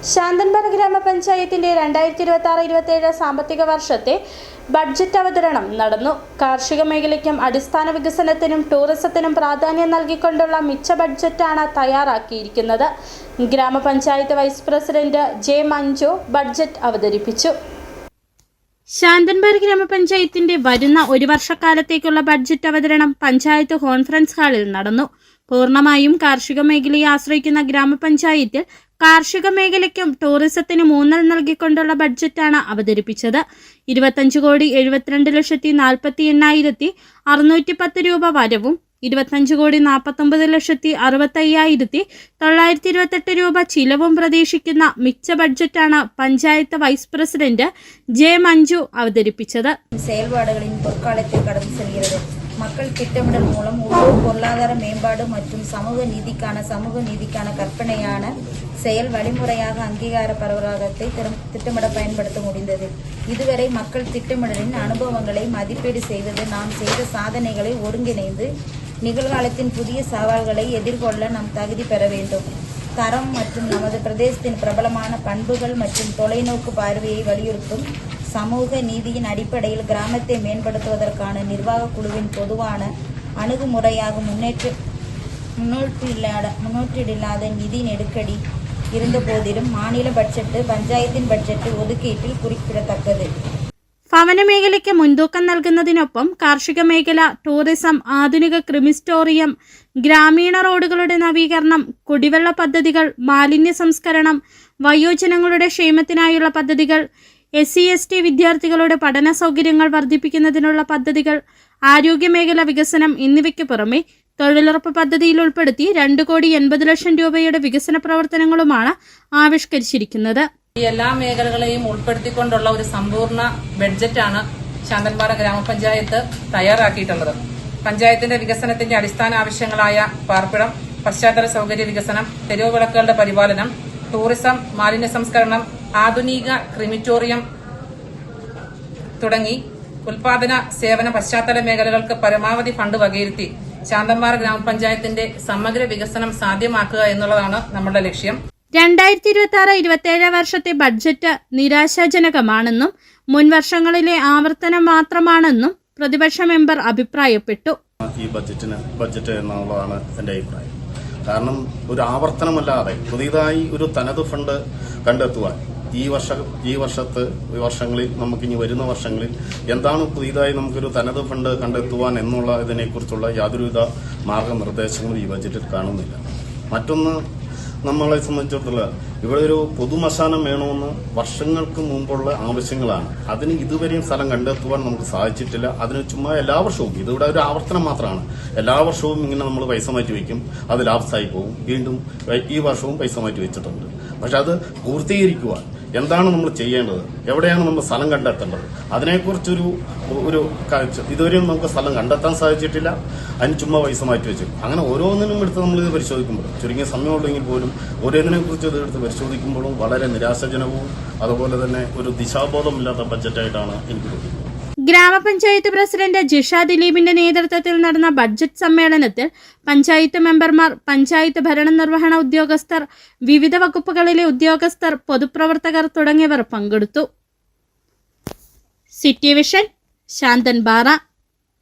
ശാന്തൻപാറ ഗ്രാമപഞ്ചായത്തിന്റെ 2026-27 സാമ്പത്തിക വർഷത്തെ ബഡ്ജറ്റ് അവതരണം നടന്നു. കാർഷിക മേഖലയ്ക്കും അടിസ്ഥാന വികസനത്തിനും ടൂറിസത്തിനും പ്രാധാന്യം നൽകിക്കൊണ്ടുള്ള മിച്ച ബഡ്ജറ്റാണ് തയ്യാറാക്കിയിരിക്കുന്നത്. ഗ്രാമപഞ്ചായത്ത് vice president J Manju budget അവതരിപ്പിച്ചു. ശാന്തൻപാറ ഗ്രാമപഞ്ചായത്തിന്റെ വരുന്ന ഒരു വർഷക്കാലത്തേക്കുള്ള ബഡ്ജറ്റ് അവതരണം പഞ്ചായത്ത് കോൺഫറൻസ് ഹാളിൽ നടന്നു. പൂർണ്ണമായും കാർഷിക മേഖലയെ ആശ്രയിക്കുന്ന ഗ്രാമപഞ്ചായത്തിൽ കാർഷിക മേഖലയ്ക്കും ടൂറിസത്തിനും ഊന്നൽ നൽകിക്കൊണ്ടുള്ള ബഡ്ജറ്റാണ് അവതരിപ്പിച്ചത്. 25,73,48,610 രൂപ വരവും 25,49,65,928 രൂപ ചിലവും പ്രതീക്ഷിക്കുന്ന മിച്ച ബഡ്ജറ്റാണ് panchayat vice president J Manju അവതരിപ്പിച്ചത്. மக்கள் திட்டமிடல் மூலம் உள்ளூர் பொருளாதார மேம்பாடு மற்றும் சமூக நீதிக்கான கற்பனையான செயல் வழிமுறையாக அங்கீகார பரவலாகத்தை திட்டமிட பயன்படுத்த முடிந்தது. இதுவரை மக்கள் திட்டமிடலின் அனுபவங்களை மதிப்பீடு செய்வது, நாம் செய்த சாதனைகளை ஒருங்கிணைந்து நிகழ்காலத்தின் புதிய சவால்களை எதிர்கொள்ள நாம் தகுதி பெற வேண்டும். தரம் மற்றும் நமது பிரதேசத்தின் பிரபலமான பண்புகள் மற்றும் தொலைநோக்கு பார்வையை வலியுறுத்தும் சமூக நீதியின் அடிப்படையில் கிராமத்தை மேம்படுத்துவதற்கான நிர்வாக குழுவின் பொதுவான அணுகுமுறையாக முன்னோட்டில்லாத நிதி நெருக்கடி இருந்த போதிலும் மாநில பட்ஜெட்டு பஞ்சாயத்தின் பட்ஜெட்டு ஒதுக்கீட்டில் குறிப்பிடத்தக்கது. ഭവന മേഖലയ്ക്ക് മുൻതൂക്കം നൽകുന്നതിനൊപ്പം കാർഷിക മേഖല, ടൂറിസം, ആധുനിക ക്രിമിസ്റ്റോറിയം, ഗ്രാമീണ റോഡുകളുടെ നവീകരണം, കുടിവെള്ള പദ്ധതികൾ, മാലിന്യ സംസ്കരണം, വയോജനങ്ങളുടെ ക്ഷേമത്തിനായുള്ള പദ്ധതികൾ, SC/ST വിദ്യാർത്ഥികളുടെ പഠന സൗകര്യങ്ങൾ വർദ്ധിപ്പിക്കുന്നതിനുള്ള പദ്ധതികൾ, ആരോഗ്യമേഖല വികസനം എന്നിവയ്ക്ക് പുറമെ തൊഴിലുറപ്പ് പദ്ധതിയിൽ ഉൾപ്പെടുത്തി 2,80,00,000 രൂപയുടെ വികസന പ്രവർത്തനങ്ങളുമാണ് ആവിഷ്കരിച്ചിരിക്കുന്നത്. ഈ എല്ലാ മേഖലകളെയും ഉൾപ്പെടുത്തിക്കൊണ്ടുള്ള ഒരു സമ്പൂർണ്ണ ബഡ്ജറ്റാണ് ശാന്തൻപാറ ഗ്രാമപഞ്ചായത്ത് തയ്യാറാക്കിയിട്ടുള്ളത്. പഞ്ചായത്തിന്റെ വികസനത്തിന്റെ അടിസ്ഥാന ആവശ്യങ്ങളായ പാർപ്പിടം, പശ്ചാത്തല സൗകര്യ വികസനം, തെരുവ് വിളക്കുകളുടെ പരിപാലനം, ടൂറിസം, മാലിന്യ സംസ്കരണം, ആധുനിക ക്രിമിറ്റോറിയം തുടങ്ങി ഉൽപാദന സേവന പശ്ചാത്തല മേഖലകൾക്ക് പരമാവധി ഫണ്ട് വകയിരുത്തി ശാന്തൻപാറ ഗ്രാമപഞ്ചായത്തിന്റെ സമഗ്ര വികസനം സാധ്യമാക്കുക എന്നുള്ളതാണ് നമ്മുടെ ലക്ഷ്യം. 2026-27 വർഷത്തെ ബഡ്ജറ്റ് നിരാശാജനകമാണെന്നും മുൻ വർഷങ്ങളിലെ ആവർത്തനം മാത്രമാണെന്നും പ്രതിപക്ഷ മെമ്പർ അഭിപ്രായപ്പെട്ടു. ഈ ബഡ്ജറ്റ് എന്നുള്ളതാണ് എന്റെ അഭിപ്രായം. കാരണം ഒരു ആവർത്തനമല്ലാതെ പുതിയതായി ഒരു തനത് ഫണ്ട് കണ്ടെത്തുവാൻ ഈ വർഷങ്ങളിൽ നമുക്കിനി വരുന്ന വർഷങ്ങളിൽ എന്താണ് പുതിയതായി നമുക്കൊരു തനത് ഫണ്ട് കണ്ടെത്തുവാൻ എന്നുള്ള ഇതിനെക്കുറിച്ചുള്ള യാതൊരുവിധ മാർഗനിർദ്ദേശങ്ങളും ഈ ബഡ്ജറ്റിൽ കാണുന്നില്ല. മറ്റൊന്ന്, നമ്മളെ സംബന്ധിച്ചിടത്തോളം ഇവിടെ ഒരു പൊതുമശാനം വേണമെന്ന് വർഷങ്ങൾക്ക് മുമ്പുള്ള ആവശ്യങ്ങളാണ്. അതിന് ഇതുവരെയും സ്ഥലം കണ്ടെത്തുവാൻ നമുക്ക് സാധിച്ചിട്ടില്ല. അതിന് ചുമ്മാ എല്ലാ വർഷവും ഇതിവിടെ ഒരു ആവർത്തനം മാത്രമാണ്. എല്ലാ വർഷവും ഇങ്ങനെ നമ്മൾ പൈസ മാറ്റി വയ്ക്കും, അത് ലാപ്സായി പോകും. വീണ്ടും ഈ വർഷവും പൈസ മാറ്റി വെച്ചിട്ടുണ്ട്. പക്ഷെ അത് പൂർത്തീകരിക്കുവാൻ എന്താണ് നമ്മൾ ചെയ്യേണ്ടത്, എവിടെയാണ് നമ്മൾ സ്ഥലം കണ്ടെത്തേണ്ടത്, അതിനെക്കുറിച്ചൊരു ഇതുവരെയും നമുക്ക് സ്ഥലം കണ്ടെത്താൻ സാധിച്ചിട്ടില്ല. അതിന് ചുമ്മാ പൈസ മാറ്റി വെച്ചു. അങ്ങനെ ഓരോന്നിനും എടുത്ത് നമ്മളിത് പരിശോധിക്കുമ്പോൾ, ചുരുങ്ങിയ സമയമുണ്ടെങ്കിൽ പോലും ഓരോന്നിനെക്കുറിച്ച് ഇത് എടുത്ത് പരിശോധിക്കുമ്പോഴും വളരെ നിരാശാജനകവും അതുപോലെ തന്നെ ഒരു ദിശാബോധമില്ലാത്ത ബഡ്ജറ്റായിട്ടാണ് എനിക്ക് തോന്നുന്നത്. ഗ്രാമപഞ്ചായത്ത് പ്രസിഡന്റ് ജിഷ ദിലീപിന്റെ നേതൃത്വത്തിൽ നടന്ന ബഡ്ജറ്റ് സമ്മേളനത്തിൽ പഞ്ചായത്ത് മെമ്പർമാർ, പഞ്ചായത്ത് ഭരണനിർവഹണ ഉദ്യോഗസ്ഥർ, വിവിധ വകുപ്പുകളിലെ ഉദ്യോഗസ്ഥർ, പൊതുപ്രവർത്തകർ തുടങ്ങിയവർ പങ്കെടുത്തു. City vision, Santhanpara.